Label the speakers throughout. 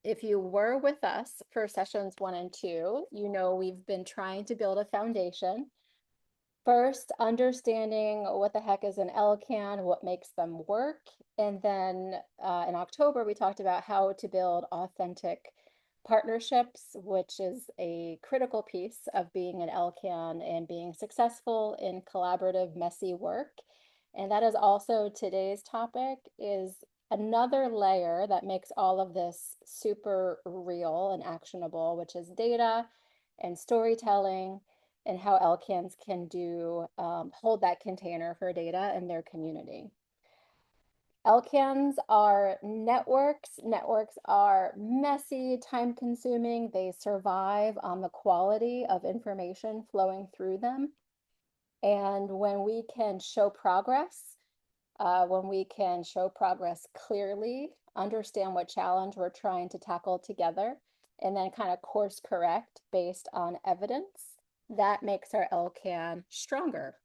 Speaker 1: if you were with us for sessions 1 and 2, you know we've been trying to build a foundation. First, understanding what the heck is an LCAN, what makes them work. And then in October, we talked about how to build authentic partnerships, which is a critical piece of being an LCAN and being successful in collaborative, messy work. And that is also today's topic, is another layer that makes all of this super real and actionable, which is data and storytelling and how LCANs can hold that container for data in their community. LCANs are networks. Networks are messy, time-consuming. They survive on the quality of information flowing through them. And when we can show progress, clearly, understand what challenge we're trying to tackle together, and then kind of course correct based on evidence, that makes our LCAN stronger.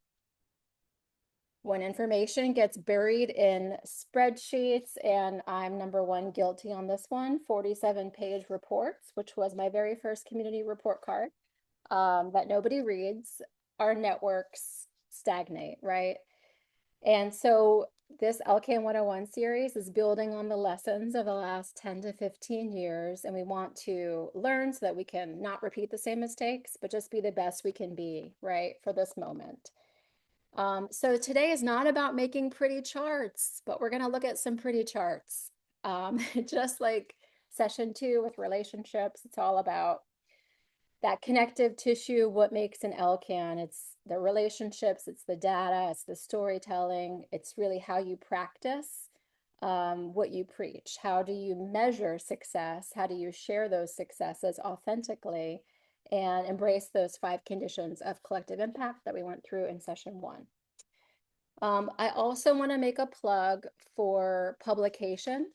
Speaker 1: When information gets buried in spreadsheets, and I'm number one guilty on this one, 47-page reports, which was my very first community report card, that nobody reads, our networks stagnate, right? And so this LCAN 101 series is building on the lessons of the last 10 to 15 years, and we want to learn so that we can not repeat the same mistakes, but just be the best we can be, right, for this moment. So today is not about making pretty charts, but we're going to look at some pretty charts. Just like session 2 with relationships, it's all about that connective tissue, what makes an LCAN. It's the relationships, it's the data, it's the storytelling, it's really how you practice what you preach. How do you measure success? How do you share those successes authentically and embrace those 5 conditions of collective impact that we went through in session 1? I also want to make a plug for publication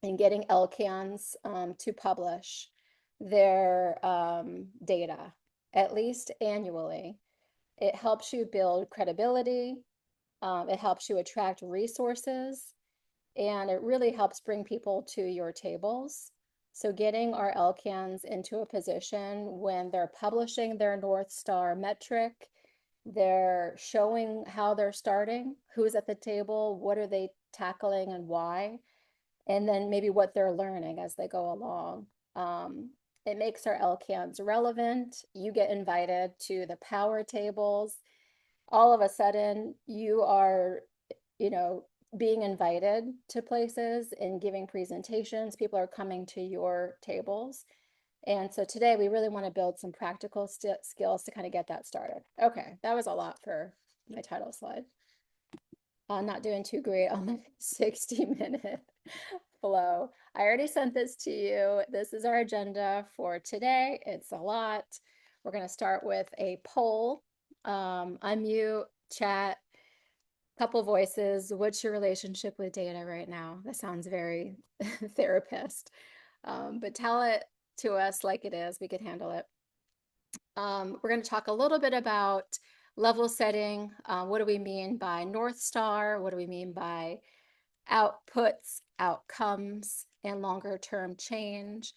Speaker 1: and getting LCANs to publish their data, at least annually. It helps you build credibility, it helps you attract resources, and it really helps bring people to your tables. So getting our LCANs into a position when they're publishing their North Star metric, they're showing how they're starting, who's at the table, what are they tackling and why, and then maybe what they're learning as they go along. It makes our LCANs relevant. You get invited to the power tables. All of a sudden, you are, being invited to places and giving presentations. People are coming to your tables. And so today we really want to build some practical skills to kind of get that started. Okay, that was a lot for my title slide. I'm not doing too great on the 60-minute flow. I already sent this to you. This is our agenda for today. It's a lot. We're going to start with a poll. Unmute, chat, couple voices. What's your relationship with data right now? That sounds very therapist, but tell it to us like it is. We could handle it. We're going to talk a little bit about level setting. What do we mean by North Star? What do we mean by outputs, outcomes, and longer term change?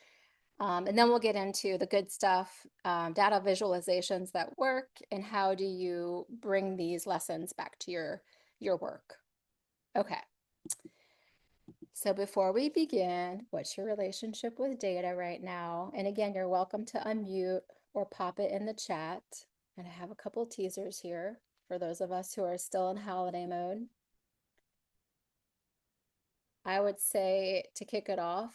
Speaker 1: And then we'll get into the good stuff, data visualizations that work, and how do you bring these lessons back to your work. Okay. So before we begin, what's your relationship with data right now? And again, you're welcome to unmute or pop it in the chat. And I have a couple teasers here for those of us who are still in holiday mode. I would say to kick it off,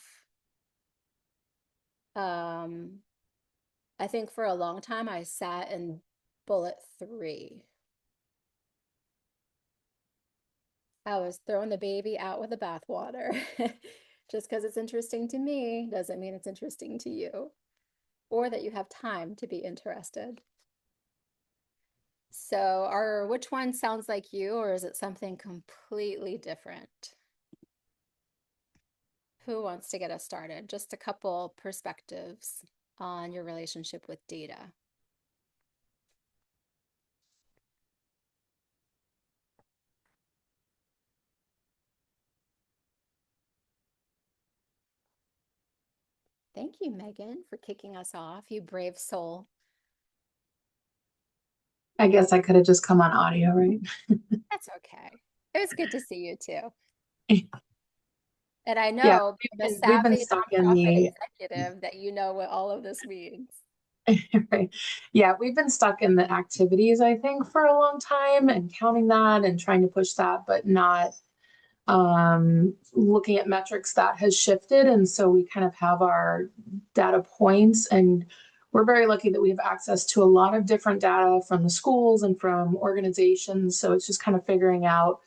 Speaker 1: I think for a long time I sat in bullet 3. I was throwing the baby out with the bathwater. Just because it's interesting to me doesn't mean it's interesting to you, or that you have time to be interested. So which one sounds like you, or is it something completely different? Who wants to get us started? Just a couple perspectives on your relationship with data. Thank you, Megan, for kicking us off, you brave soul.
Speaker 2: I guess I could have just come on audio, right?
Speaker 1: That's okay. It was good to see you too. And I
Speaker 2: Yeah,
Speaker 1: know being the
Speaker 2: we've been
Speaker 1: savvy
Speaker 2: stuck in
Speaker 1: nonprofit
Speaker 2: the
Speaker 1: executive that you know what all of this means.
Speaker 2: right. Yeah, we've been stuck in the activities, I think, for a long time and counting that and trying to push that, but not looking at metrics that has shifted. And so we kind of have our data points, and we're very lucky that we have access to a lot of different data from the schools and from organizations. So it's just kind of figuring out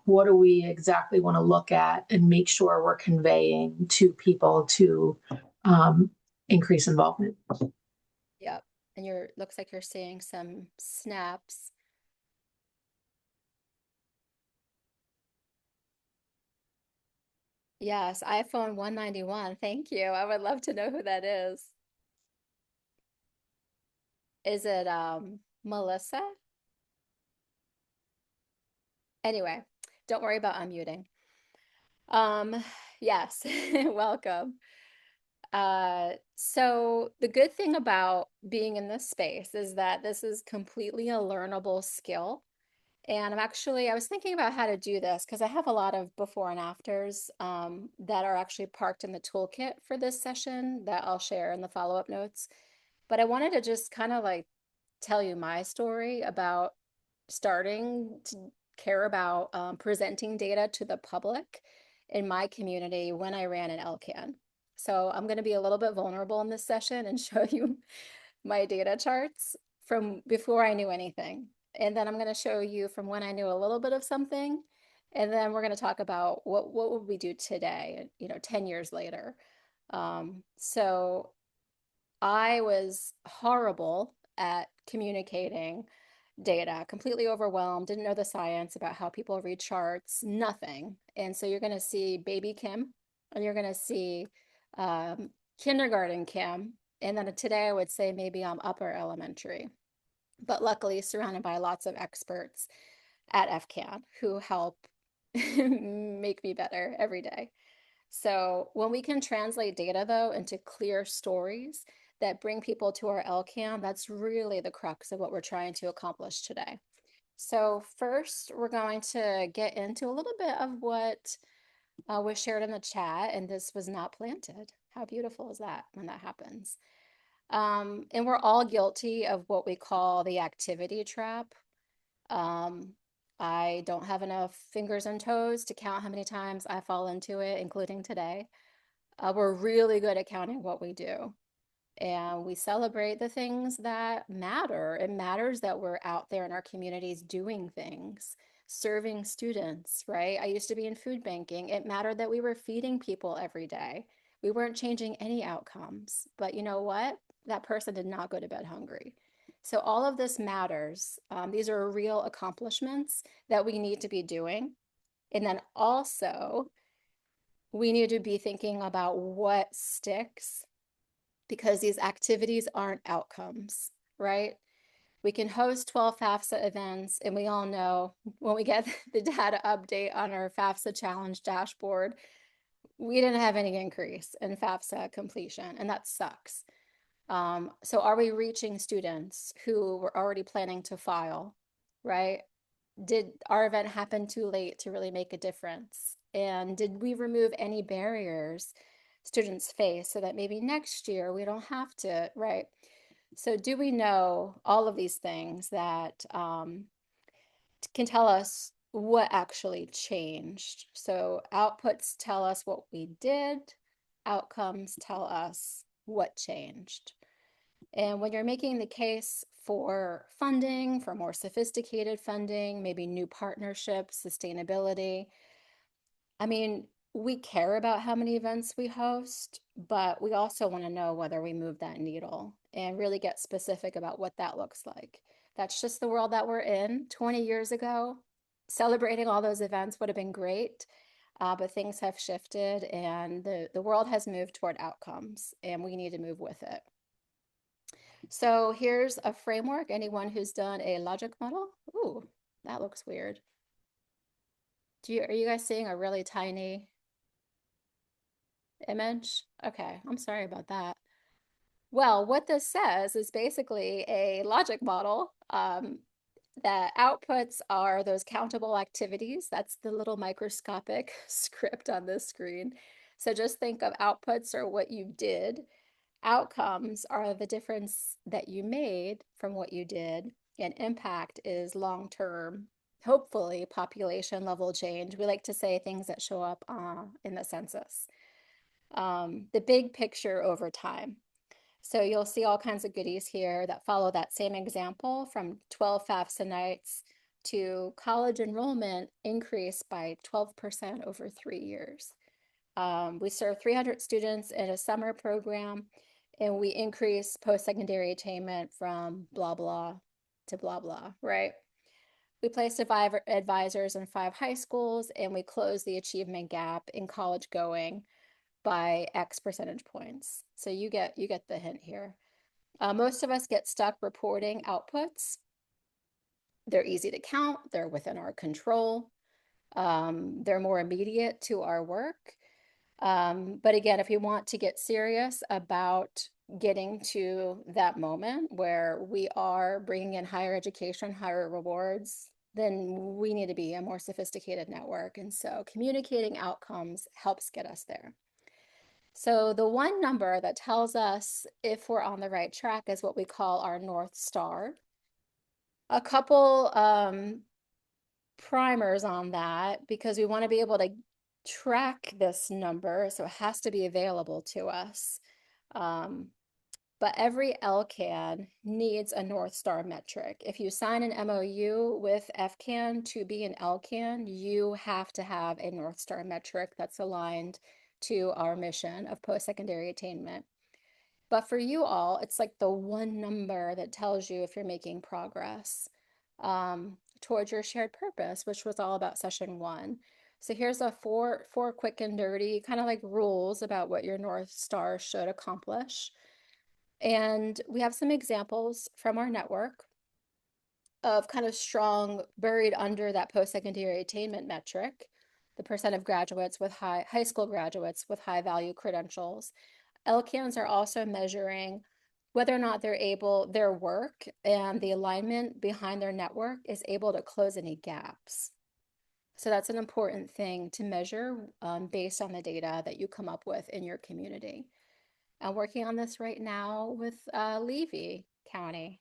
Speaker 2: what do we exactly want to look at and make sure we're conveying to people to um, increase involvement.
Speaker 1: Yep. And you're looks like you're seeing some snaps. Yes, iPhone 191. Thank you. I would love to know who that is. Is it Melissa? Anyway, don't worry about unmuting. Um, yes, welcome. So the good thing about being in this space is that this is completely a learnable skill. And I was thinking about how to do this because I have a lot of before and afters that are actually parked in the toolkit for this session that I'll share in the follow-up notes. But I wanted to just kind of like tell you my story about starting to care about presenting data to the public in my community when I ran an LCAN. So I'm going to be a little bit vulnerable in this session and show you my data charts from before I knew anything. And then I'm going to show you from when I knew a little bit of something. And then we're going to talk about what would we do today, 10 years later. So I was horrible at communicating data, completely overwhelmed, didn't know the science about how people read charts, nothing. And so you're going to see baby Kim, and you're going to see kindergarten Kim. And then today I would say maybe I'm upper elementary, but luckily surrounded by lots of experts at FCAN who help make me better every day. So when we can translate data though into clear stories that bring people to our LCAN, that's really the crux of what we're trying to accomplish today. So first, we're going to get into a little bit of what was shared in the chat, and this was not planted. How beautiful is that when that happens? And we're all guilty of what we call the activity trap. Um, I don't have enough fingers and toes to count how many times I fall into it, including today. We're really good at counting what we do. And we celebrate the things that matter. It matters that we're out there in our communities doing things, serving students, right? I used to be in food banking. It mattered that we were feeding people every day. We weren't changing any outcomes. But you know what? That person did not go to bed hungry. So all of this matters. These are real accomplishments that we need to be doing. And then also, we need to be thinking about what sticks because these activities aren't outcomes, right? We can host 12 FAFSA events, and we all know when we get the data update on our FAFSA challenge dashboard, we didn't have any increase in FAFSA completion, and that sucks. So are we reaching students who were already planning to file, right? Did our event happen too late to really make a difference? And did we remove any barriers students face so that maybe next year we don't have to, right? So, do we know all of these things that can tell us what actually changed? So, outputs tell us what we did, outcomes tell us what changed. And when you're making the case for funding, for more sophisticated funding, maybe new partnerships, sustainability, I mean, we care about how many events we host, but we also want to know whether we move that needle and really get specific about what that looks like. That's just the world that we're in. 20 years ago, celebrating all those events would have been great, but things have shifted and the world has moved toward outcomes, and we need to move with it. So here's a framework. Anyone who's done a logic model? Ooh, that looks weird. Are you guys seeing a really tiny image. Okay, I'm sorry about that. Well, what this says is basically a logic model. The outputs are those countable activities. That's the little microscopic script on this screen. So just think of outputs are what you did. Outcomes are the difference that you made from what you did. And impact is long-term, hopefully population level change. We like to say things that show up in the census. The big picture over time. So you'll see all kinds of goodies here that follow that same example from 12 FAFSA nights to college enrollment increase by 12% over 3 years. We serve 300 students in a summer program, and we increase post-secondary attainment from blah, blah to blah, blah, right? We place advisors in 5 high schools, and we close the achievement gap in college going by X percentage points. So you get the hint here. Most of us get stuck reporting outputs. They're easy to count, they're within our control, they're more immediate to our work. But again, if you want to get serious about getting to that moment where we are bringing in higher education, higher rewards, then we need to be a more sophisticated network. And so communicating outcomes helps get us there. So the one number that tells us if we're on the right track is what we call our North Star. A couple primers on that because we want to be able to track this number, so it has to be available to us. Um, but every LCAN needs a North Star metric. If you sign an MOU with FCAN to be an LCAN, you have to have a North Star metric that's aligned to our mission of post-secondary attainment. But for you all, it's like the one number that tells you if you're making progress towards your shared purpose, which was all about session 1. So here's a four quick and dirty kind of like rules about what your North Star should accomplish. And we have some examples from our network of kind of strong buried under that post-secondary attainment metric, the percent of graduates with high school graduates with high value credentials. LCANs are also measuring whether or not their work and the alignment behind their network is able to close any gaps. So that's an important thing to measure based on the data that you come up with in your community. I'm working on this right now with Levy County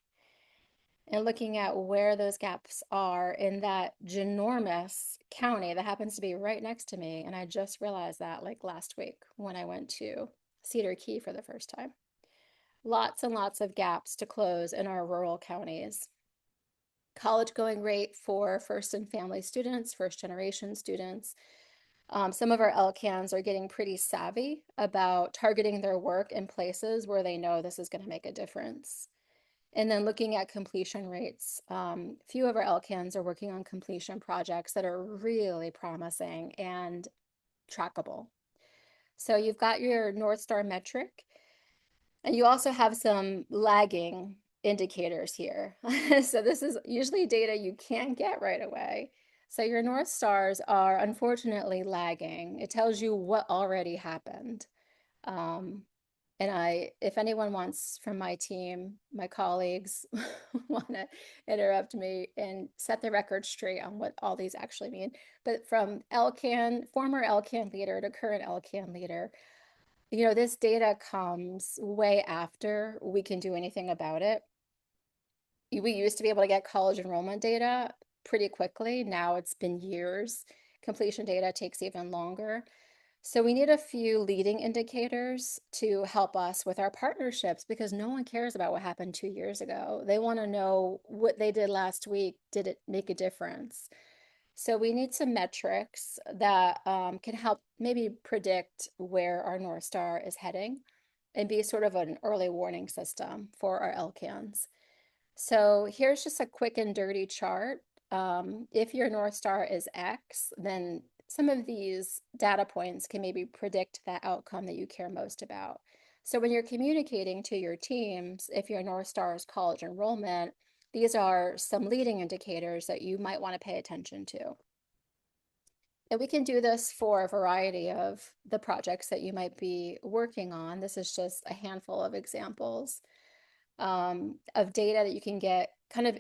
Speaker 1: and looking at where those gaps are in that ginormous county that happens to be right next to me. And I just realized that like last week when I went to Cedar Key for the first time. Lots and lots of gaps to close in our rural counties. College going rate for first and family students, first generation students. Some of our LCANs are getting pretty savvy about targeting their work in places where they know this is going to make a difference. And then looking at completion rates, few of our LCANs are working on completion projects that are really promising and trackable. So you've got your North Star metric, and you also have some lagging indicators here. So this is usually data you can't get right away. So your North Stars are unfortunately lagging. It tells you what already happened. Um, and if anyone wants from my team, my colleagues want to interrupt me and set the record straight on what all these actually mean. But from LCAN, former LCAN leader to current LCAN leader, this data comes way after we can do anything about it. We used to be able to get college enrollment data pretty quickly. Now it's been years. Completion data takes even longer. So we need a few leading indicators to help us with our partnerships because no one cares about what happened 2 years ago. They want to know what they did last week. Did it make a difference? So we need some metrics that can help maybe predict where our North Star is heading and be sort of an early warning system for our LCANs. So here's just a quick and dirty chart. If your North Star is X, then some of these data points can maybe predict that outcome that you care most about. So when you're communicating to your teams, if your North Star is college enrollment, these are some leading indicators that you might want to pay attention to. And we can do this for a variety of the projects that you might be working on. This is just a handful of examples of data that you can get kind of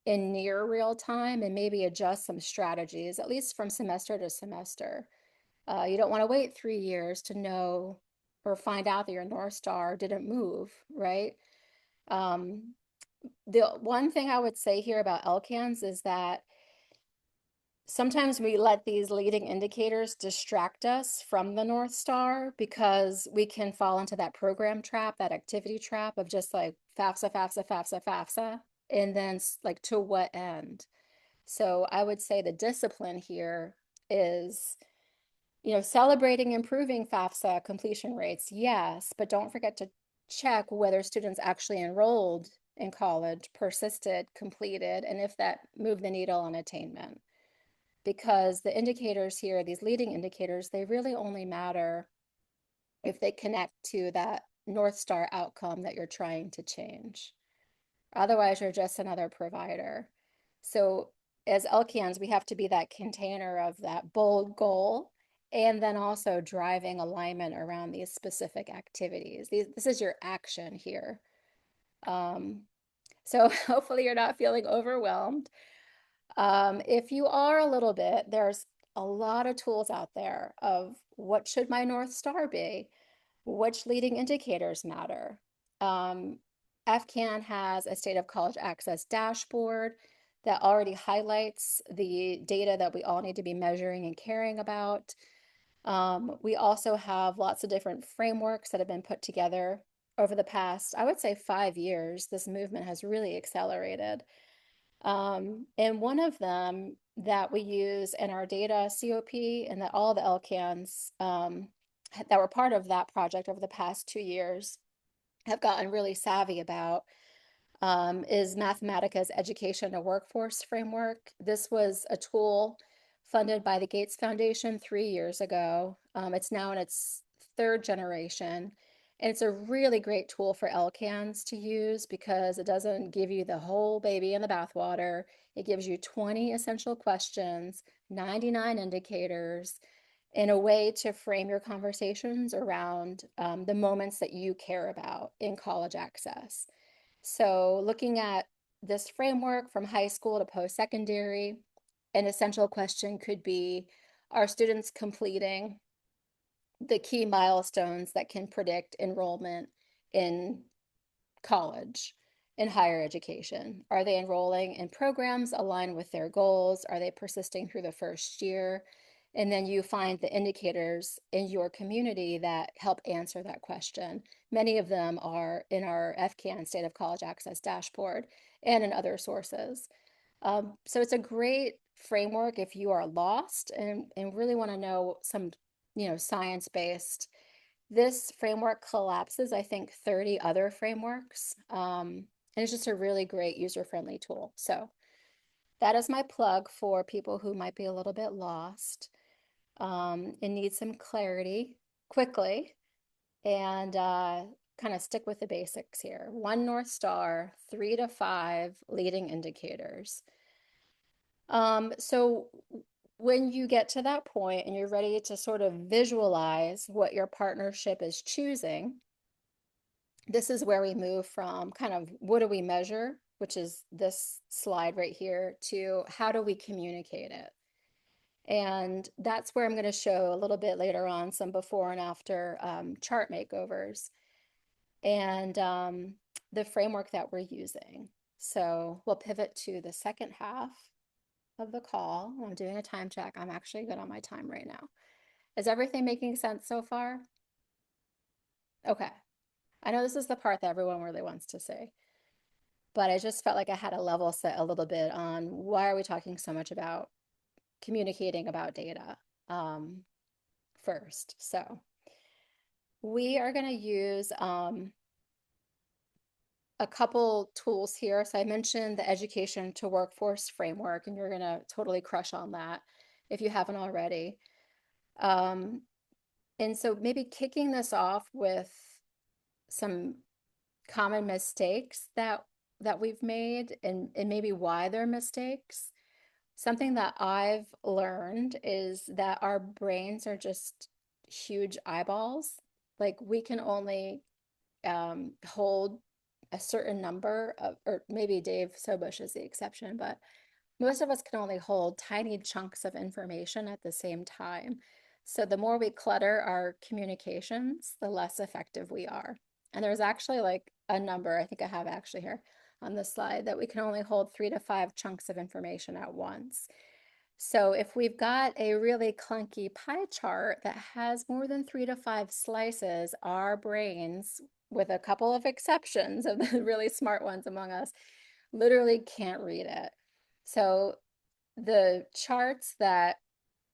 Speaker 1: in near real time and maybe adjust some strategies, at least from semester to semester. You don't want to wait 3 years to know or find out that your North Star didn't move, right? Um, the one thing I would say here about LCANs is that sometimes we let these leading indicators distract us from the North Star because we can fall into that program trap, that activity trap of just like FAFSA, FAFSA, FAFSA, FAFSA, and then like to what end? So I would say the discipline here is, celebrating improving FAFSA completion rates, yes, but don't forget to check whether students actually enrolled in college, persisted, completed, and if that moved the needle on attainment. Because the indicators here, these leading indicators, they really only matter if they connect to that North Star outcome that you're trying to change. Otherwise, you're just another provider. So as LCANs, we have to be that container of that bold goal and then also driving alignment around these specific activities. This is your action here. Um, so hopefully you're not feeling overwhelmed. If you are a little bit, there's a lot of tools out there of what should my North Star be? Which leading indicators matter? Um, FCAN has a state of college access dashboard that already highlights the data that we all need to be measuring and caring about. We also have lots of different frameworks that have been put together over the past, I would say, 5 years. This movement has really accelerated. And one of them that we use in our data COP and that all the LCANs that were part of that project over the past 2 years have gotten really savvy about is Mathematica's Education to Workforce Framework. This was a tool funded by the Gates Foundation 3 years ago. It's now in its third generation. And it's a really great tool for LCANs to use because it doesn't give you the whole baby in the bathwater. It gives you 20 essential questions, 99 indicators, in a way to frame your conversations around the moments that you care about in college access. So, looking at this framework from high school to post-secondary, an essential question could be, are students completing the key milestones that can predict enrollment in college, in higher education? Are they enrolling in programs aligned with their goals? Are they persisting through the first year? And then you find the indicators in your community that help answer that question. Many of them are in our FCAN State of College Access dashboard and in other sources. So it's a great framework if you are lost and really want to know some, science-based. This framework collapses, I think, 30 other frameworks. And it's just a really great user-friendly tool. So that is my plug for people who might be a little bit lost and need some clarity quickly and kind of stick with the basics here. One North Star, 3 to 5 leading indicators. So when you get to that point and you're ready to sort of visualize what your partnership is choosing, this is where we move from kind of what do we measure, which is this slide right here, to how do we communicate it. And that's where I'm going to show a little bit later on some before and after chart makeovers and the framework that we're using. So we'll pivot to the second half of the call. I'm doing a time check. I'm actually good on my time right now. Is everything making sense so far? Okay. I know this is the part that everyone really wants to say, but I just felt like I had a level set a little bit on why are we talking so much about communicating about data first. So we are going to use a couple tools here. So I mentioned the Education to Workforce framework, and you're going to totally crush on that if you haven't already. And so maybe kicking this off with some common mistakes that we've made and maybe why they're mistakes. Something that I've learned is that our brains are just huge eyeballs. Like we can only hold a certain number of, or maybe Dave Sobush is the exception, but most of us can only hold tiny chunks of information at the same time. So the more we clutter our communications, the less effective we are. And there's actually like a number, I think I have actually here on the slide, that we can only hold 3 to 5 chunks of information at once. So if we've got a really clunky pie chart that has more than 3 to 5 slices, our brains, with a couple of exceptions of the really smart ones among us, literally can't read it. So the charts that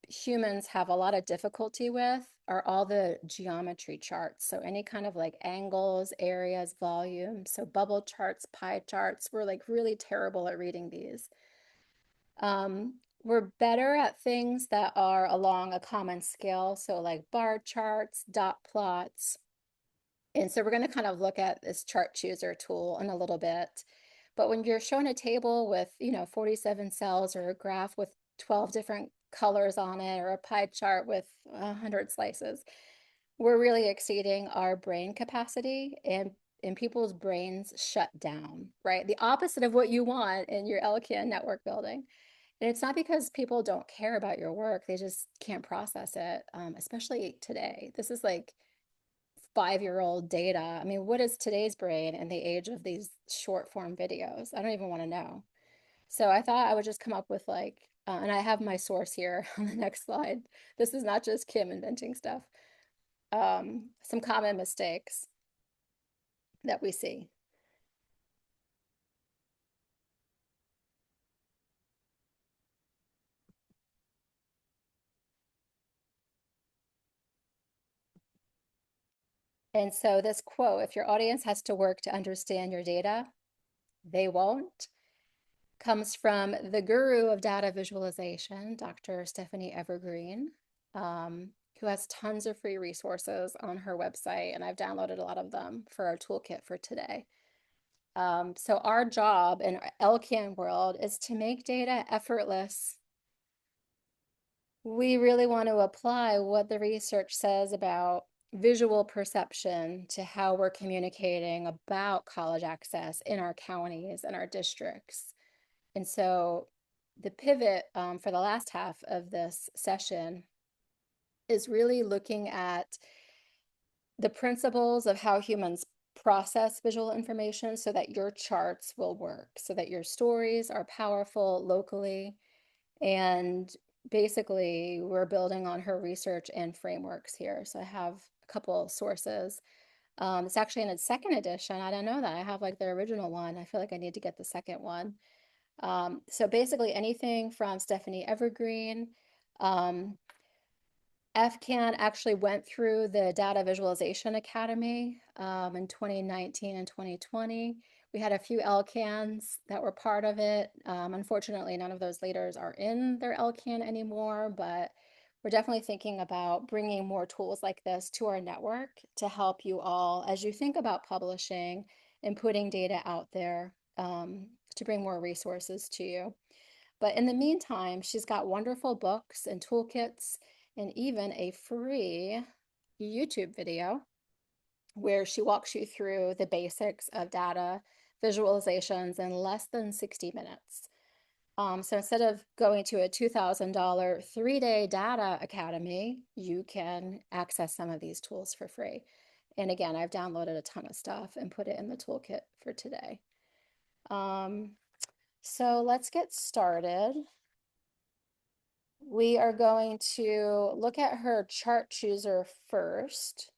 Speaker 1: humans have a lot of difficulty with are all the geometry charts. So any kind of like angles, areas, volume. So bubble charts, pie charts, we're like really terrible at reading these. We're better at things that are along a common scale. So like bar charts, dot plots. And so we're going to kind of look at this chart chooser tool in a little bit. But when you're shown a table with, 47 cells or a graph with 12 different colors on it or a pie chart with 100 slices, we're really exceeding our brain capacity and people's brains shut down, right? The opposite of what you want in your LCAN network building. And it's not because people don't care about your work, they just can't process it, especially today. This is like 5-year-old data. I mean, what is today's brain in the age of these short form videos? I don't even want to know. So I thought I would just come up with like, and I have my source here on the next slide. This is not just Kim inventing stuff. Some common mistakes that we see. And so this quote, if your audience has to work to understand your data, they won't, comes from the guru of data visualization, Dr. Stephanie Evergreen, who has tons of free resources on her website, and I've downloaded a lot of them for our toolkit for today. So our job in LCAN world is to make data effortless. We really want to apply what the research says about visual perception to how we're communicating about college access in our counties and our districts. And so the pivot for the last half of this session is really looking at the principles of how humans process visual information so that your charts will work, so that your stories are powerful locally. And basically, we're building on her research and frameworks here. So I have a couple sources. It's actually in its second edition. I don't know that. I have like the original one. I feel like I need to get the second one. So basically anything from Stephanie Evergreen. FCAN actually went through the Data Visualization Academy in 2019 and 2020. We had a few LCANs that were part of it. Unfortunately, none of those leaders are in their LCAN anymore, but we're definitely thinking about bringing more tools like this to our network to help you all as you think about publishing and putting data out there to bring more resources to you. But in the meantime, she's got wonderful books and toolkits and even a free YouTube video where she walks you through the basics of data visualizations in less than 60 minutes. So instead of going to a $2,000 3-day data academy, you can access some of these tools for free. And again, I've downloaded a ton of stuff and put it in the toolkit for today. So let's get started. We are going to look at her chart chooser first.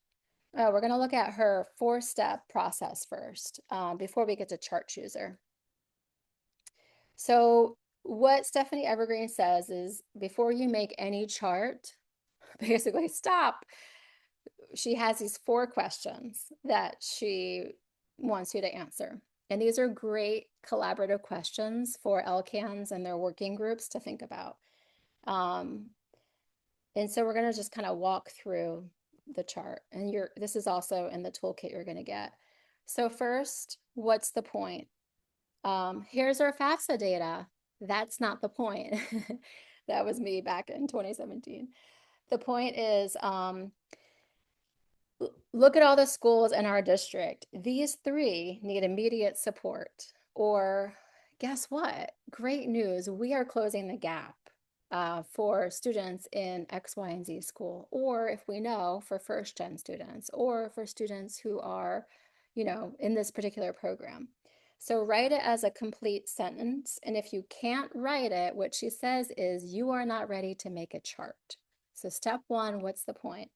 Speaker 1: Oh, we're going to look at her 4-step process first before we get to chart chooser. So what Stephanie Evergreen says is before you make any chart, basically stop. She has these 4 questions that she wants you to answer. And these are great collaborative questions for LCANs and their working groups to think about. And so we're going to just kind of walk through the chart. And this is also in the toolkit you're going to get. So first, what's the point? Here's our FAFSA data. That's not the point. That was me back in 2017. The point is, look at all the schools in our district. These three need immediate support. Or guess what? Great news. We are closing the gap for students in X, Y, and Z school. Or if we know for first gen students or for students who are, in this particular program. So write it as a complete sentence. And if you can't write it, what she says is you are not ready to make a chart. So step one, what's the point?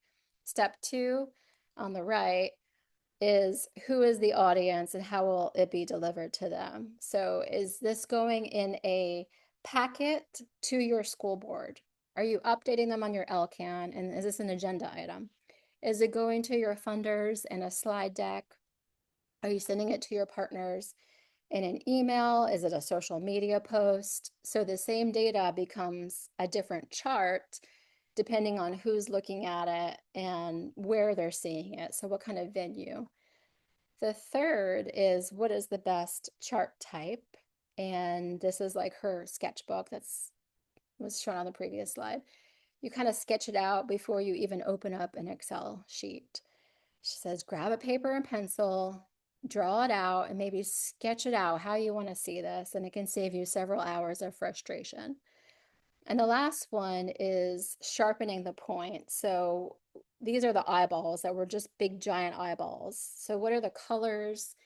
Speaker 1: Step two, on the right, is who is the audience and how will it be delivered to them? So is this going in a packet to your school board? Are you updating them on your LCAN? And is this an agenda item? Is it going to your funders in a slide deck? Are you sending it to your partners in an email? Is it a social media post? So the same data becomes a different chart depending on who's looking at it and where they're seeing it. So what kind of venue? The third is what is the best chart type? And this is like her sketchbook that's was shown on the previous slide. You kind of sketch it out before you even open up an Excel sheet. She says, grab a paper and pencil, draw it out, and maybe sketch it out how you want to see this, and it can save you several hours of frustration. And the last one is sharpening the point. So these are the eyeballs that were just big giant eyeballs. So what are the colors?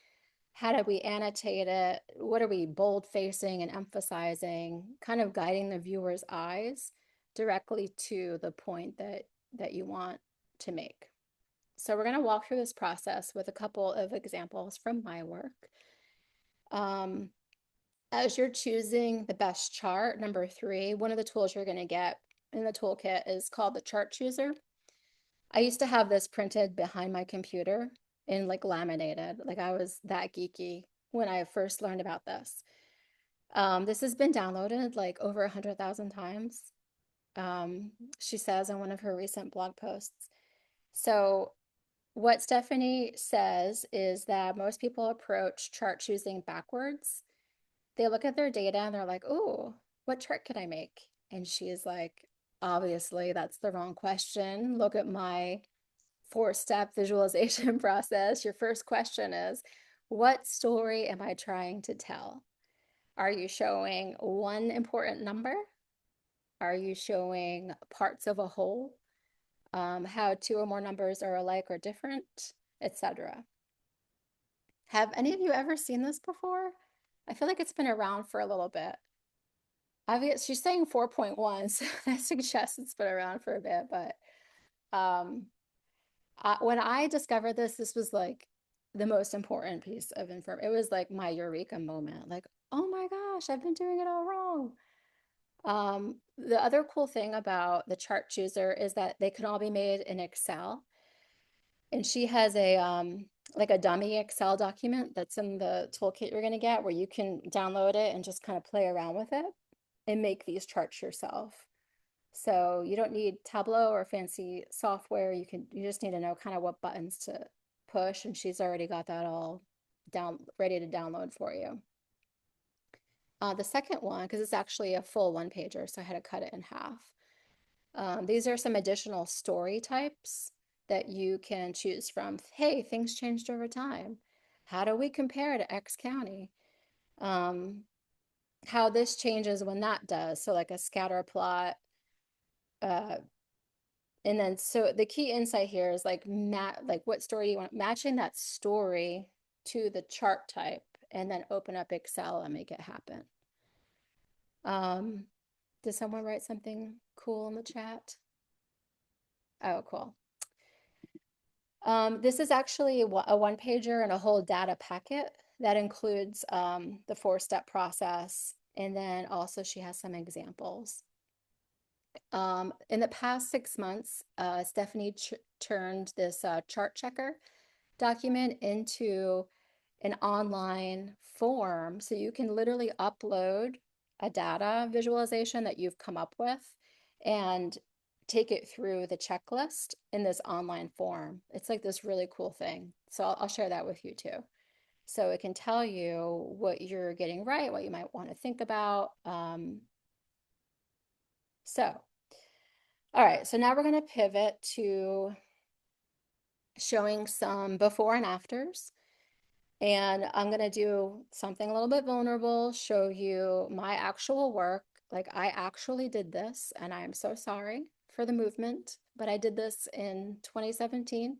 Speaker 1: How do we annotate it? What are we bold facing and emphasizing? Kind of guiding the viewer's eyes directly to the point that you want to make. So we're going to walk through this process with a couple of examples from my work. As you're choosing the best chart, number three, one of the tools you're going to get in the toolkit is called the chart chooser. I used to have this printed behind my computer and like laminated. Like I was that geeky when I first learned about this. This has been downloaded like over 100,000 times, she says in one of her recent blog posts. So what Stephanie says is that most people approach chart choosing backwards. They look at their data and they're like, oh, what chart can I make? And she's like, obviously, that's the wrong question. Look at my four-step visualization process. Your first question is, what story am I trying to tell? Are you showing one important number? Are you showing parts of a whole? How two or more numbers are alike or different, etc. Have any of you ever seen this before? I feel like it's been around for a little bit. Obviously, she's saying 4.1, so that suggests it's been around for a bit. But um, when I discovered this, this was like the most important piece of information. It was like my eureka moment. Like, oh my gosh, I've been doing it all wrong. The other cool thing about the chart chooser is that they can all be made in Excel. And she has a like a dummy Excel document that's in the toolkit you're going to get where you can download it and just kind of play around with it and make these charts yourself. So you don't need Tableau or fancy software. You just need to know kind of what buttons to push, and she's already got that all down ready to download for you. The second one, because it's actually a full one pager, so I had to cut it in half. These are some additional story types that you can choose from. Hey, things changed over time. How do we compare to X county? How this changes when that does. So like a scatter plot. And then so the key insight here is like what story you want, matching that story to the chart type, and then open up Excel and make it happen. Did someone write something cool in the chat? Oh, cool. This is actually a one pager and a whole data packet that includes the four-step process. And then also she has some examples. In the past 6 months, Stephanie turned this chart checker document into an online form. So you can literally upload a data visualization that you've come up with and take it through the checklist in this online form. It's like this really cool thing. So I'll share that with you too. So it can tell you what you're getting right, what you might want to think about. So, all right, so now we're going to pivot to showing some before and afters. And I'm going to do something a little bit vulnerable, show you my actual work. Like I actually did this, and I am so sorry for the movement, but I did this in 2017.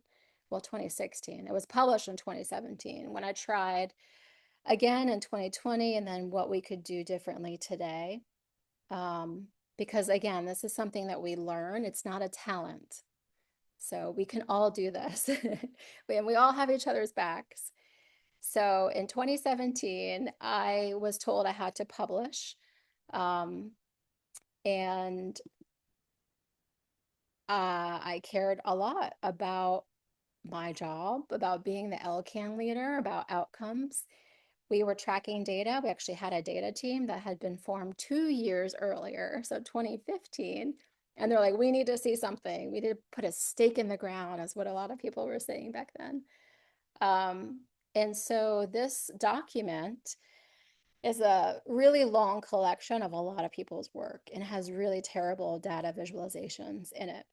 Speaker 1: Well, 2016. It was published in 2017 when I tried again in 2020, and then what we could do differently today. Because again, this is something that we learn, it's not a talent. So we can all do this. And we all have each other's backs. So in 2017, I was told I had to publish. Um, and I cared a lot about my job, about being the LCAN leader, about outcomes. We were tracking data. We actually had a data team that had been formed 2 years earlier, so 2015. And they're like, we need to see something. We need to put a stake in the ground, is what a lot of people were saying back then. Um, and so this document is a really long collection of a lot of people's work and has really terrible data visualizations in it.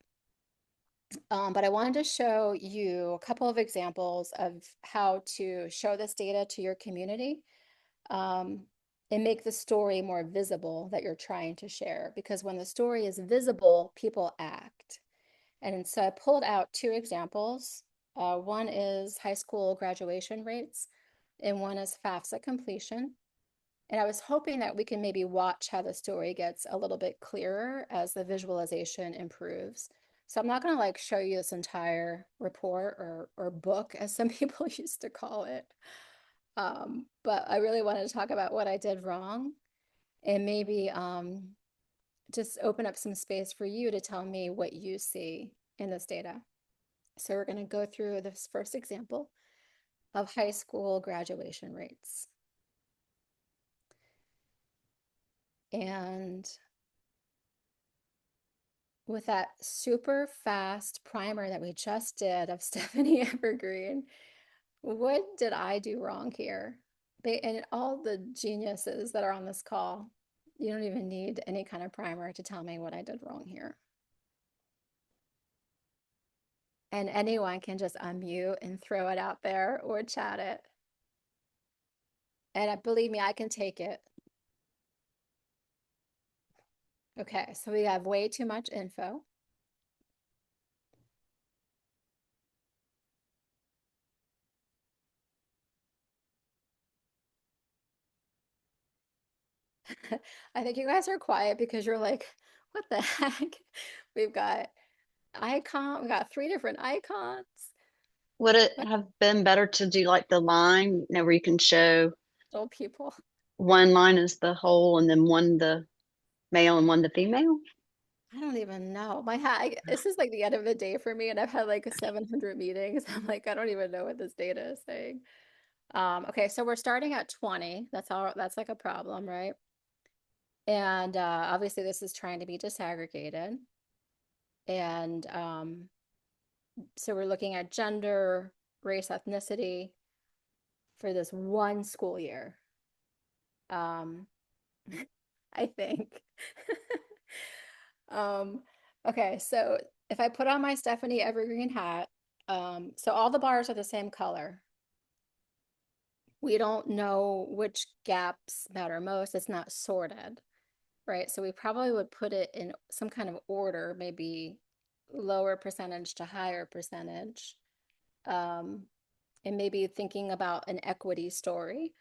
Speaker 1: But I wanted to show you a couple of examples of how to show this data to your community, um, and make the story more visible that you're trying to share. Because when the story is visible, people act. And so I pulled out two examples. One is high school graduation rates, and one is FAFSA completion. And I was hoping that we can maybe watch how the story gets a little bit clearer as the visualization improves. So I'm not going to like show you this entire report or book, as some people used to call it. But I really wanted to talk about what I did wrong, and maybe just open up some space for you to tell me what you see in this data. So we're going to go through this first example of high school graduation rates. And with that super fast primer that we just did of Stephanie Evergreen, what did I do wrong here? And all the geniuses that are on this call, you don't even need any kind of primer to tell me what I did wrong here. And anyone can just unmute and throw it out there or chat it. And believe me, I can take it. Okay, so we have way too much info. I think you guys are quiet because you're like, what the heck? We've got we got three different icons.
Speaker 3: Would it
Speaker 1: What
Speaker 3: have been better to do like the line, where you can show
Speaker 1: little people?
Speaker 3: one line is the whole and then one the male and one the female?
Speaker 1: I don't even know. This is like the end of the day for me, and I've had like 700 meetings. I'm like, I don't even know what this data is saying. Okay, so we're starting at 20. That's like a problem, right? And obviously this is trying to be disaggregated. And so we're looking at gender, race, ethnicity for this one school year. Um, I think. Um, okay, so if I put on my Stephanie Evergreen hat, so all the bars are the same color. We don't know which gaps matter most. It's not sorted, right? So we probably would put it in some kind of order, maybe lower percentage to higher percentage. Um, and maybe thinking about an equity story.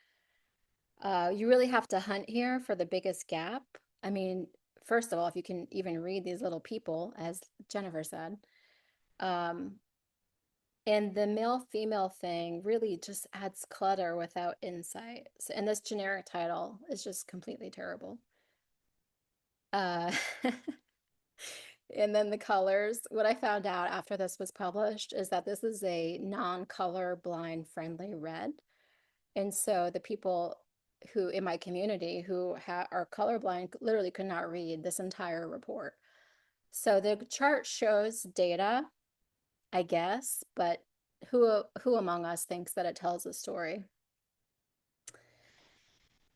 Speaker 1: You really have to hunt here for the biggest gap. I mean, first of all, if you can even read these little people, as Jennifer said, um, and the male-female thing really just adds clutter without insight. So, and this generic title is just completely terrible. Uh, and then the colors. What I found out after this was published is that this is a non-color blind friendly red. And so the people who in my community who are colorblind literally could not read this entire report. So the chart shows data, I guess, but who among us thinks that it tells a story?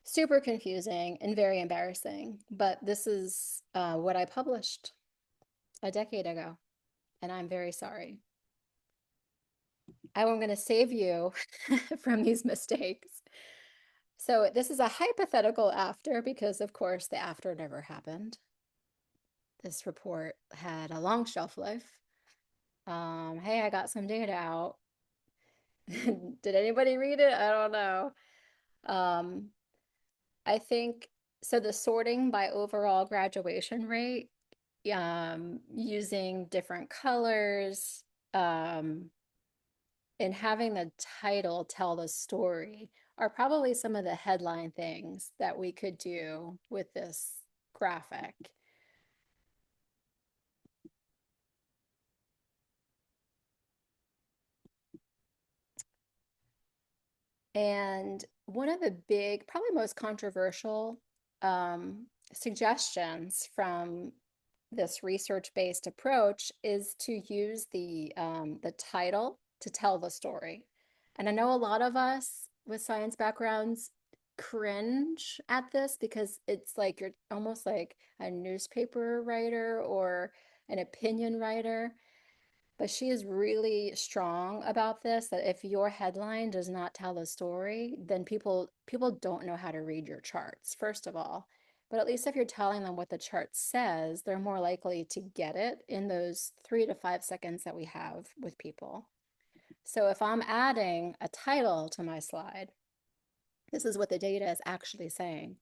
Speaker 1: super confusing and very embarrassing. But this is what I published a decade ago, and I'm very sorry. I'm going to save you from these mistakes. So this is a hypothetical after because, of course, the after never happened. This report had a long shelf life. Hey, I got some data out. Did anybody read it? I don't know. Um, I think so. The sorting by overall graduation rate, using different colors, um, and having the title tell the story are probably some of the headline things that we could do with this graphic. And one of the big, probably most controversial suggestions from this research-based approach is to use the title to tell the story. And I know a lot of us with science backgrounds cringe at this because it's like you're almost like a newspaper writer or an opinion writer. But she is really strong about this, that if your headline does not tell the story, then people don't know how to read your charts, first of all. But at least if you're telling them what the chart says, they're more likely to get it in those 3 to 5 seconds that we have with people. So if I'm adding a title to my slide, this is what the data is actually saying.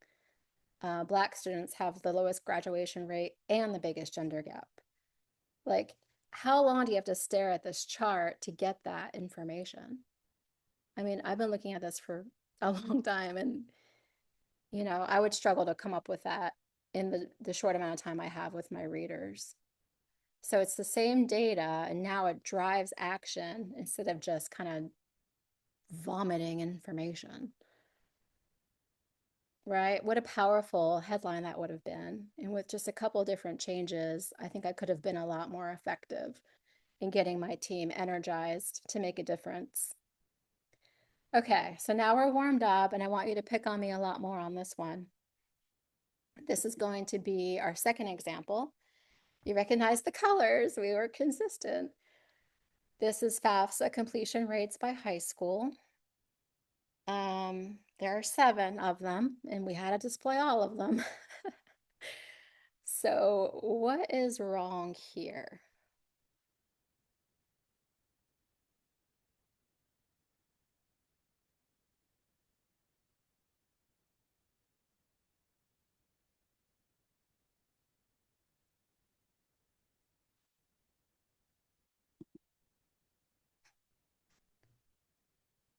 Speaker 1: Black students have the lowest graduation rate and the biggest gender gap. Like, how long do you have to stare at this chart to get that information? I mean, I've been looking at this for a long time, and I would struggle to come up with that in the short amount of time I have with my readers. So it's the same data, and now it drives action instead of just kind of vomiting information. Right? What a powerful headline that would have been. And with just a couple different changes, I think I could have been a lot more effective in getting my team energized to make a difference. Okay, so now we're warmed up, and I want you to pick on me a lot more on this one. This is going to be our second example. You recognize the colors, we were consistent. This is FAFSA completion rates by high school. There are 7 of them, and we had to display all of them. So what is wrong here?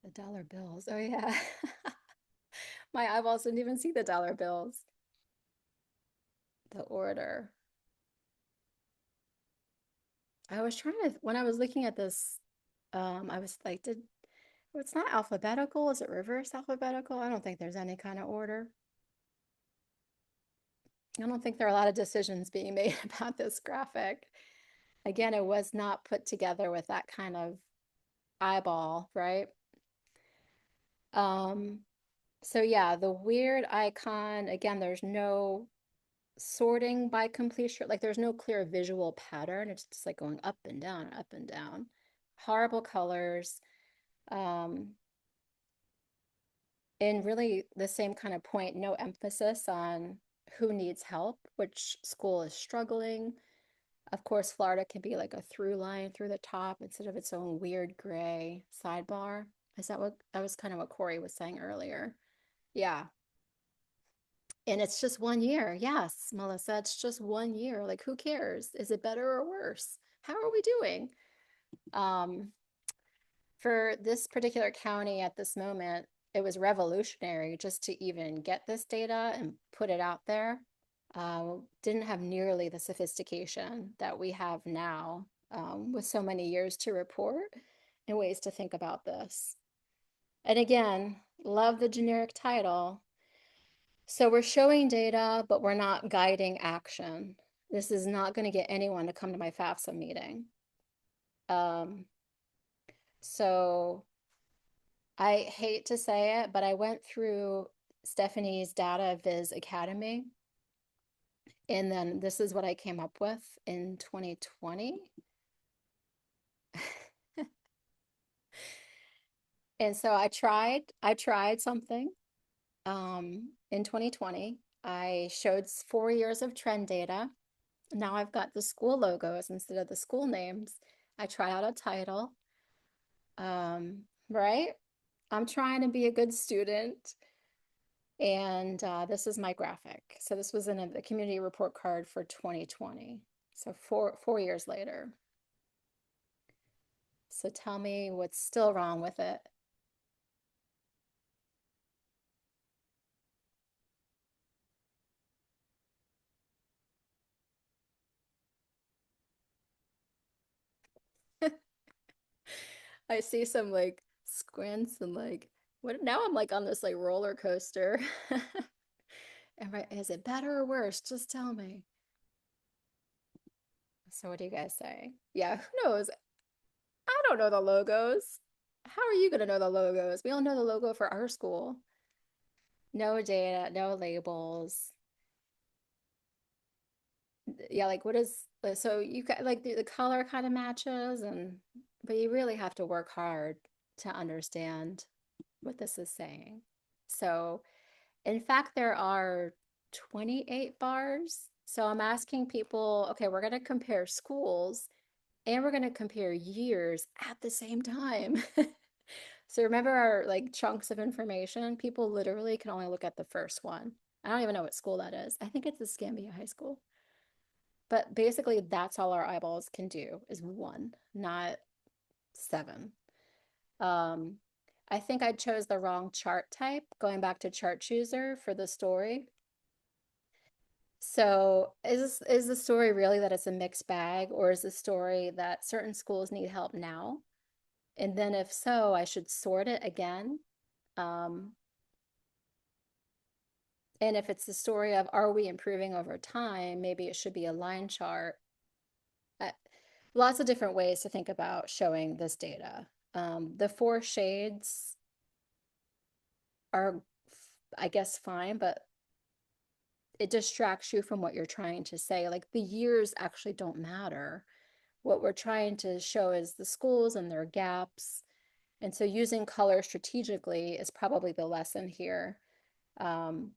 Speaker 1: The dollar bills. Oh yeah. My eyeballs didn't even see the dollar bills. The order. I was trying to, when I was looking at this, I was like, well, it's not alphabetical. Is it reverse alphabetical? I don't think there's any kind of order. I don't think there are a lot of decisions being made about this graphic. Again, it was not put together with that kind of eyeball, right? Um, so yeah, the weird icon, again, there's no sorting by completion, like there's no clear visual pattern. It's just like going up and down, up and down. Horrible colors. Um, and really the same kind of point, no emphasis on who needs help, which school is struggling. Of course, Florida can be like a through line through the top instead of its own weird gray sidebar. Is that was kind of what Corey was saying earlier? Yeah. And it's just 1 year. Yes, Melissa, it's just 1 year. Like, who cares? Is it better or worse? How are we doing? Um, for this particular county at this moment, it was revolutionary just to even get this data and put it out there. Didn't have nearly the sophistication that we have now, with so many years to report and ways to think about this. And again, love the generic title. So we're showing data, but we're not guiding action. This is not going to get anyone to come to my FAFSA meeting. So I hate to say it, but I went through Stephanie's Data Viz Academy. And then this is what I came up with in 2020. And so I tried something in 2020. I showed 4 years of trend data. Now I've got the school logos instead of the school names. I tried out a title. Right? I'm trying to be a good student. And this is my graphic. So this was in the community report card for 2020. So four years later. So tell me what's still wrong with it. I see some like squints and like what now I'm like on this like roller coaster. Is it better or worse? Just tell me. So what do you guys say? Yeah, who knows? I don't know the logos. How are you gonna know the logos? We all know the logo for our school. No data, no labels. Yeah, like what is so you got like the color kind of matches and but you really have to work hard to understand what this is saying. So in fact, there are 28 bars. So I'm asking people, okay, we're going to compare schools and we're going to compare years at the same time. So remember our like chunks of information? People literally can only look at the first one. I don't even know what school that is. I think it's Escambia High School. But basically, that's all our eyeballs can do is one, not seven. Um, I think I chose the wrong chart type, going back to chart chooser for the story. So is the story really that it's a mixed bag, or is the story that certain schools need help now? And then if so, I should sort it again. Um, and if it's the story of are we improving over time, maybe it should be a line chart. Uh, Lots of different ways to think about showing this data. The four shades are, I guess, fine, but it distracts you from what you're trying to say. Like the years actually don't matter. What we're trying to show is the schools and their gaps. And so using color strategically is probably the lesson here. Um,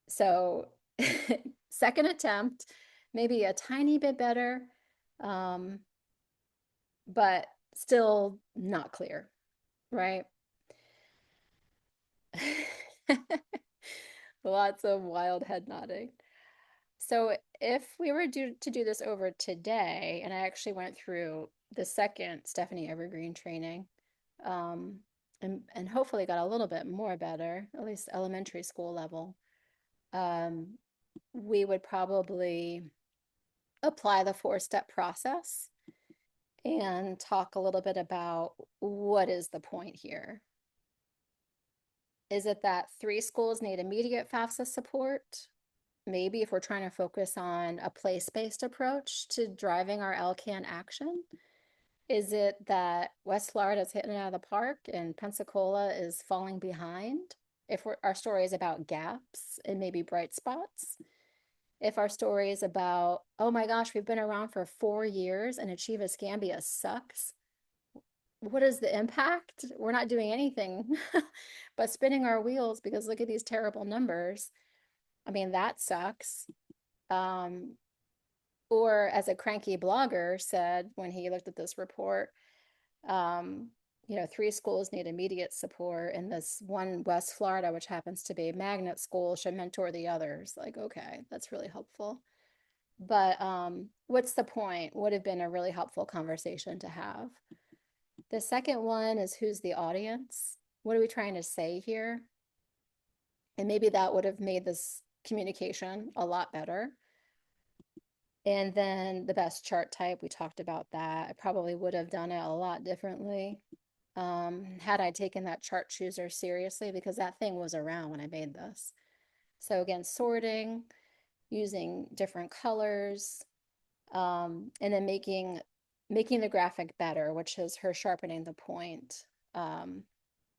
Speaker 1: so second attempt, maybe a tiny bit better, um, but still not clear, right? Lots of wild head nodding. So if we were to do this over today, and I actually went through the second Stephanie Evergreen training, um, and hopefully got a little bit more better, at least elementary school level, um, we would probably apply the four-step process and talk a little bit about what is the point here. Is it that 3 schools need immediate FAFSA support? Maybe if we're trying to focus on a place-based approach to driving our LCAN action? Is it that West Florida is hitting it out of the park and Pensacola is falling behind? If our story is about gaps and maybe bright spots? If our story is about, oh my gosh, we've been around for 4 years and Achieve Escambia sucks. What is the impact? We're not doing anything but spinning our wheels because look at these terrible numbers. I mean, that sucks. Um, or as a cranky blogger said when he looked at this report, um, 3 schools need immediate support, and this one West Florida, which happens to be a magnet school, should mentor the others. Like, okay, that's really helpful. But what's the point? Would have been a really helpful conversation to have. The second one is who's the audience? What are we trying to say here? And maybe that would have made this communication a lot better. And then the best chart type, we talked about that. I probably would have done it a lot differently had I taken that chart chooser seriously because that thing was around when I made this. So again, sorting, using different colors, and then making the graphic better, which is her sharpening the point.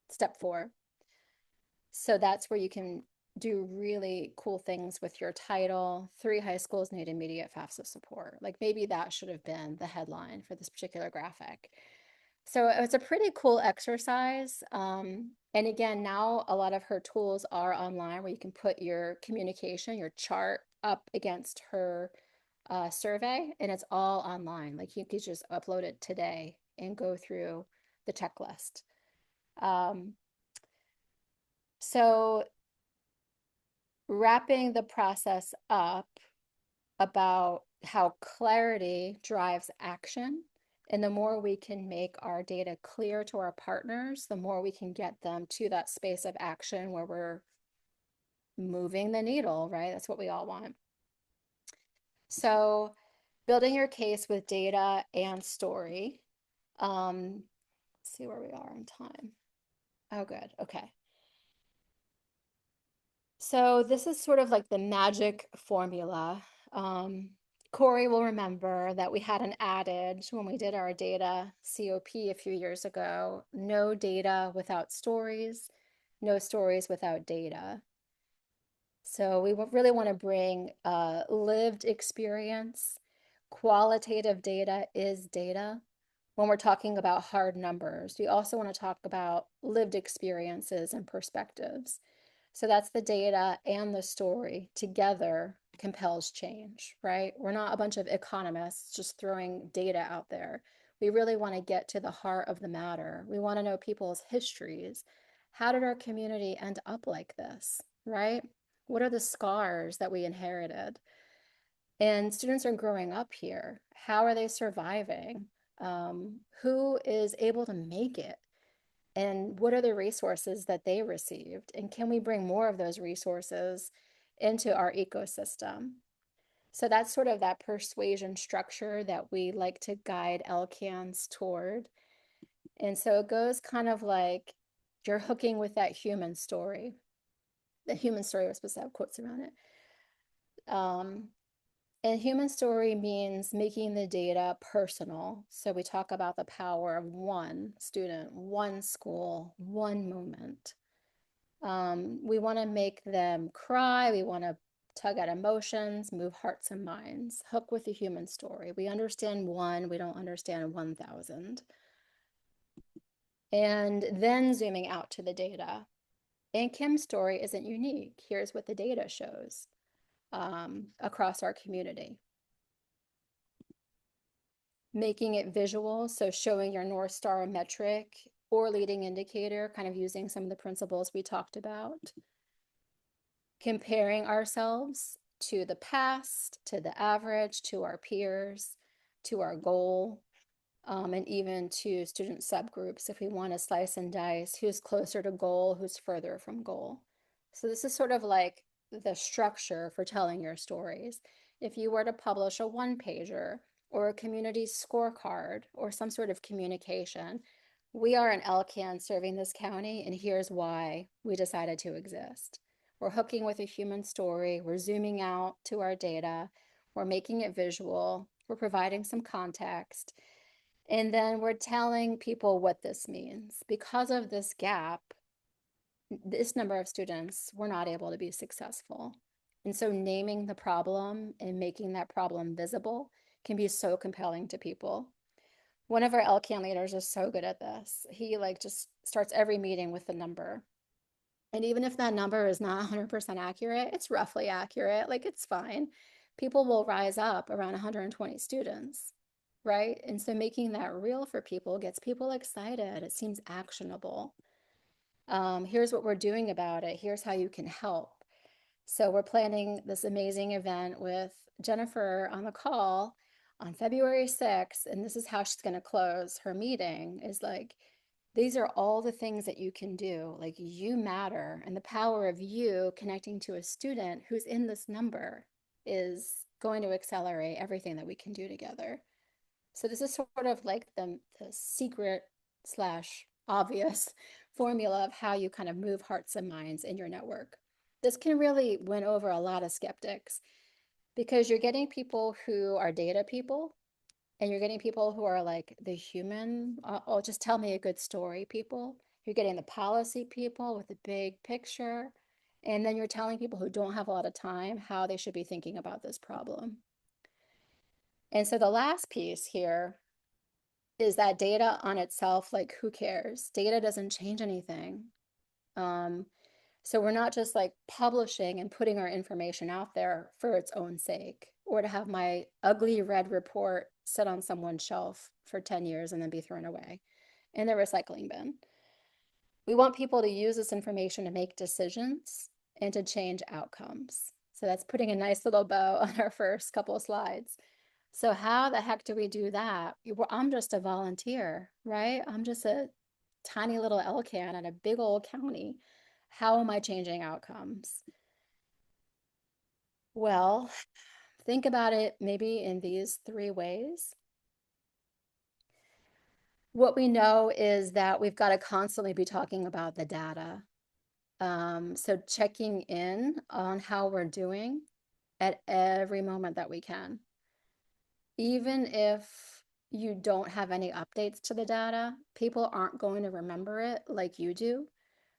Speaker 1: Step 4. So that's where you can do really cool things with your title. 3 high schools need immediate FAFSA support. Like maybe that should have been the headline for this particular graphic. So it's a pretty cool exercise. And again, now a lot of her tools are online where you can put your communication, your chart up against her survey, and it's all online. Like you could just upload it today and go through the checklist. Um, so wrapping the process up about how clarity drives action. And the more we can make our data clear to our partners, the more we can get them to that space of action where we're moving the needle, right? That's what we all want. So, building your case with data and story. Let's see where we are on time. Oh, good. Okay. So this is sort of like the magic formula. Corey will remember that we had an adage when we did our data COP a few years ago, no data without stories, no stories without data. So we really want to bring lived experience. Qualitative data is data. When we're talking about hard numbers, we also want to talk about lived experiences and perspectives. So that's the data and the story together compels change, right? We're not a bunch of economists just throwing data out there. We really want to get to the heart of the matter. We want to know people's histories. How did our community end up like this, right? What are the scars that we inherited? And students are growing up here. How are they surviving? Who is able to make it? And what are the resources that they received? And can we bring more of those resources into our ecosystem? So that's sort of that persuasion structure that we like to guide LCANs toward. And so it goes kind of like you're hooking with that human story. The human story was supposed to have quotes around it. And human story means making the data personal. So we talk about the power of one student, one school, one moment. We want to make them cry. We want to tug at emotions, move hearts and minds, hook with the human story. We understand one, we don't understand 1,000. And then zooming out to the data. And Kim's story isn't unique. Here's what the data shows across our community. Making it visual, so showing your North Star metric or leading indicator, kind of using some of the principles we talked about. Comparing ourselves to the past, to the average, to our peers, to our goal, and even to student subgroups if we want to slice and dice who's closer to goal, who's further from goal. So this is sort of like the structure for telling your stories. If you were to publish a one-pager or a community scorecard or some sort of communication, we are an LCAN serving this county, and here's why we decided to exist. We're hooking with a human story, we're zooming out to our data, we're making it visual, we're providing some context, and then we're telling people what this means. Because of this gap, this number of students were not able to be successful. And so naming the problem and making that problem visible can be so compelling to people. One of our LCAN leaders is so good at this. He like just starts every meeting with the number. And even if that number is not 100% accurate, it's roughly accurate, like it's fine. People will rise up around 120 students, right? And so making that real for people gets people excited. It seems actionable. Here's what we're doing about it. Here's how you can help. So we're planning this amazing event with Jennifer on the call on February 6th, and this is how she's going to close her meeting is like, these are all the things that you can do. Like you matter, and the power of you connecting to a student who's in this number is going to accelerate everything that we can do together. So this is sort of like the secret slash obvious formula of how you kind of move hearts and minds in your network. This can really win over a lot of skeptics because you're getting people who are data people and you're getting people who are like the human, oh, just tell me a good story people. You're getting the policy people with the big picture. And then you're telling people who don't have a lot of time how they should be thinking about this problem. And so the last piece here is that data on itself, like who cares? Data doesn't change anything. Um, so we're not just like publishing and putting our information out there for its own sake, or to have my ugly red report sit on someone's shelf for 10 years and then be thrown away in the recycling bin. We want people to use this information to make decisions and to change outcomes. So that's putting a nice little bow on our first couple of slides. So how the heck do we do that? I'm just a volunteer, right? I'm just a tiny little LCAN in a big old county. How am I changing outcomes? Well, think about it maybe in these 3 ways. What we know is that we've got to constantly be talking about the data. So checking in on how we're doing at every moment that we can. Even if you don't have any updates to the data, people aren't going to remember it like you do.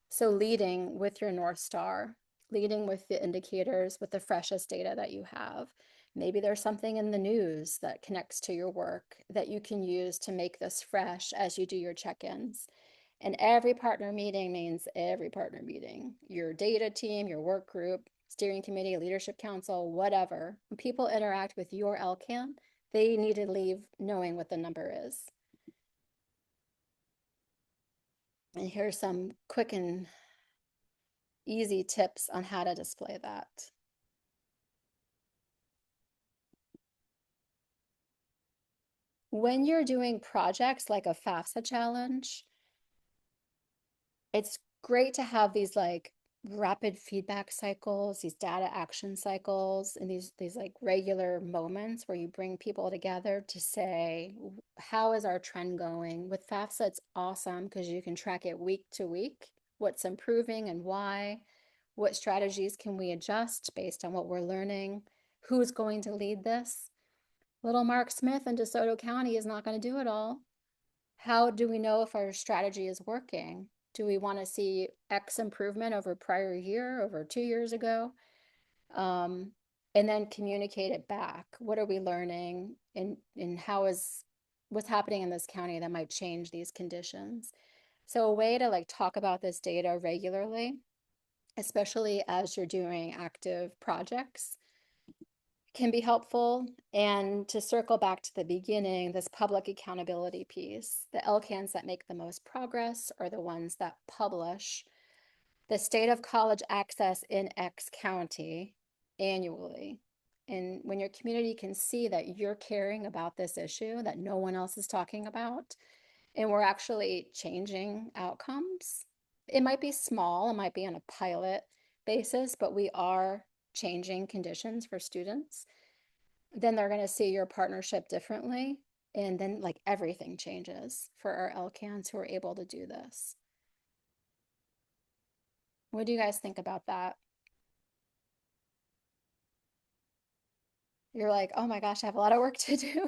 Speaker 1: So leading with your North Star, leading with the indicators, with the freshest data that you have. Maybe there's something in the news that connects to your work that you can use to make this fresh as you do your check-ins. And every partner meeting means every partner meeting, your data team, your work group, steering committee, leadership council, whatever. When people interact with your LCAN, they need to leave knowing what the number is. And here's some quick and easy tips on how to display that. When you're doing projects like a FAFSA challenge, it's great to have these like rapid feedback cycles, these data action cycles, and these like regular moments where you bring people together to say, how is our trend going? With FAFSA, it's awesome because you can track it week to week, what's improving and why, what strategies can we adjust based on what we're learning, who's going to lead this. Little Mark Smith in DeSoto County is not going to do it all. How do we know if our strategy is working? Do we want to see X improvement over prior year, over 2 years ago? And then communicate it back. What are we learning, and how is what's happening in this county that might change these conditions? So a way to like talk about this data regularly, especially as you're doing active projects, can be helpful. And to circle back to the beginning, this public accountability piece, the LCANs that make the most progress are the ones that publish the state of college access in X county annually. And when your community can see that you're caring about this issue that no one else is talking about, and we're actually changing outcomes, it might be small, it might be on a pilot basis, but we are changing conditions for students, then they're going to see your partnership differently. And then like everything changes for our LCANs who are able to do this. What do you guys think about that? You're like, oh my gosh, I have a lot of work to do.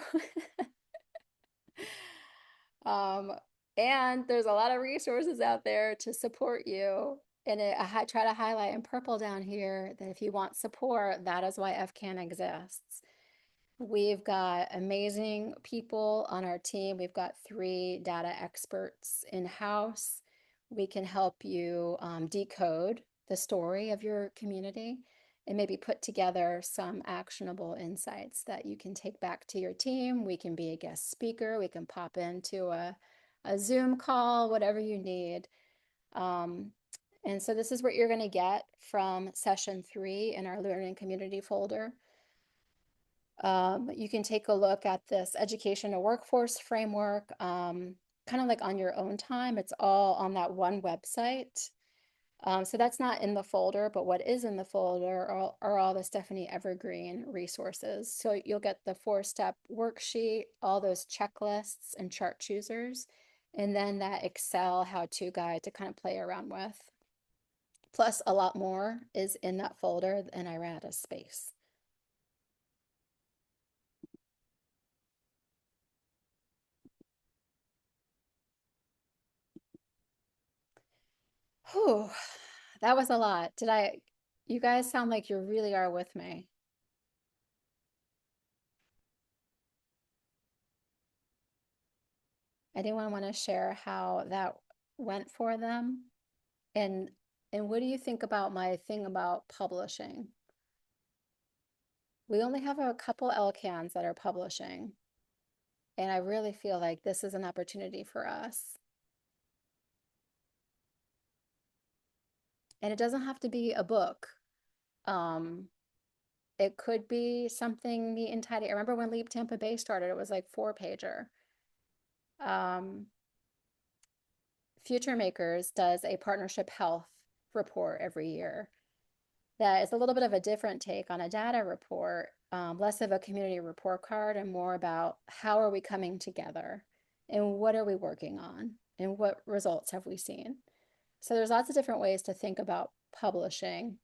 Speaker 1: um, and there's a lot of resources out there to support you. And I try to highlight in purple down here that if you want support, that is why FCAN exists. We've got amazing people on our team. We've got 3 data experts in-house. We can help you decode the story of your community and maybe put together some actionable insights that you can take back to your team. We can be a guest speaker. We can pop into a Zoom call, whatever you need. And so this is what you're going to get from session 3 in our Learning Community folder. You can take a look at this education and workforce framework, kind of like on your own time. It's all on that one website. So that's not in the folder, but what is in the folder are all the Stephanie Evergreen resources. So you'll get the 4-step worksheet, all those checklists and chart choosers, and then that Excel how-to guide to kind of play around with. Plus a lot more is in that folder, and I ran out of space. Whew, that was a lot. You guys sound like you really are with me. Anyone want to share how that went for them? And and what do you think about my thing about publishing? We only have a couple LCANs that are publishing, and I really feel like this is an opportunity for us. And it doesn't have to be a book. Um, it could be something neat and tidy. I remember when Leap Tampa Bay started, it was like 4-pager. Um, Future Makers does a partnership health report every year. That is a little bit of a different take on a data report, less of a community report card and more about how are we coming together and what are we working on and what results have we seen. So there's lots of different ways to think about publishing,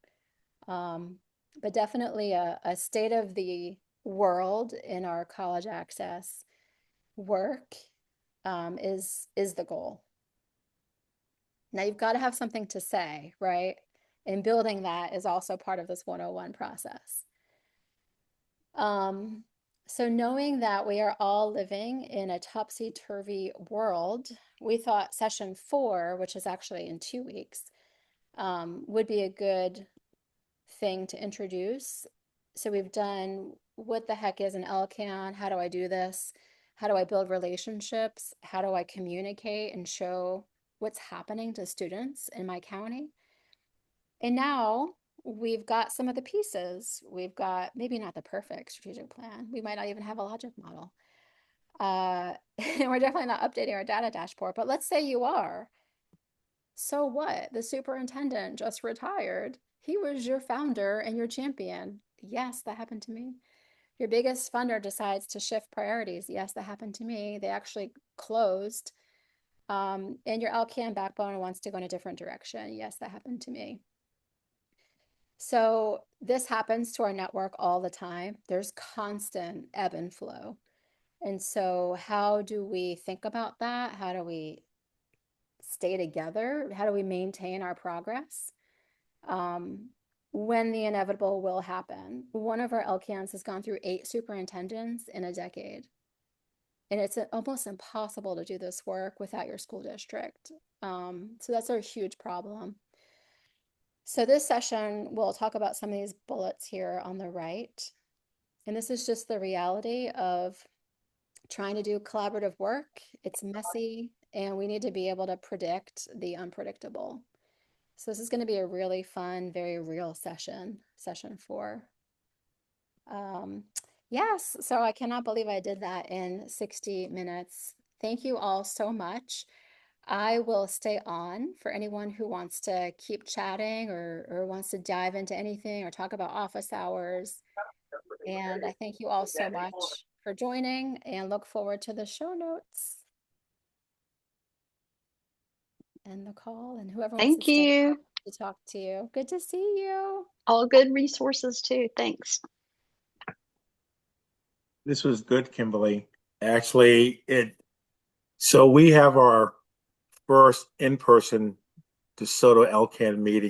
Speaker 1: but definitely a state of the world in our college access work is the goal. Now you've got to have something to say, right? And building that is also part of this 101 process. Um, so knowing that we are all living in a topsy-turvy world, we thought session 4, which is actually in 2 weeks, would be a good thing to introduce. So we've done what the heck is an LCAN? How do I do this? How do I build relationships? How do I communicate and show what's happening to students in my county? And now we've got some of the pieces. We've got maybe not the perfect strategic plan. We might not even have a logic model. And we're definitely not updating our data dashboard, but let's say you are. So what? The superintendent just retired. He was your founder and your champion. Yes, that happened to me. Your biggest funder decides to shift priorities. Yes, that happened to me. They actually closed. And your LCAN backbone wants to go in a different direction. Yes, that happened to me. So this happens to our network all the time. There's constant ebb and flow. And so how do we think about that? How do we stay together? How do we maintain our progress? When the inevitable will happen. One of our LCANs has gone through 8 superintendents in a decade. And it's almost impossible to do this work without your school district. So that's a huge problem. So this session, we'll talk about some of these bullets here on the right. And this is just the reality of trying to do collaborative work. It's messy, and we need to be able to predict the unpredictable. So this is going to be a really fun, very real session 4. Yes, so I cannot believe I did that in 60 minutes. Thank you all so much. I will stay on for anyone who wants to keep chatting or wants to dive into anything or talk about office hours. And I thank you all so much for joining and look forward to the show notes and the call and whoever wants to
Speaker 3: Thank
Speaker 1: stay
Speaker 3: you.
Speaker 1: to talk to you. Good to see you.
Speaker 3: All good resources too. Thanks.
Speaker 4: This was good, Kimberly. Actually, so we have our first in-person DeSoto LCAN meeting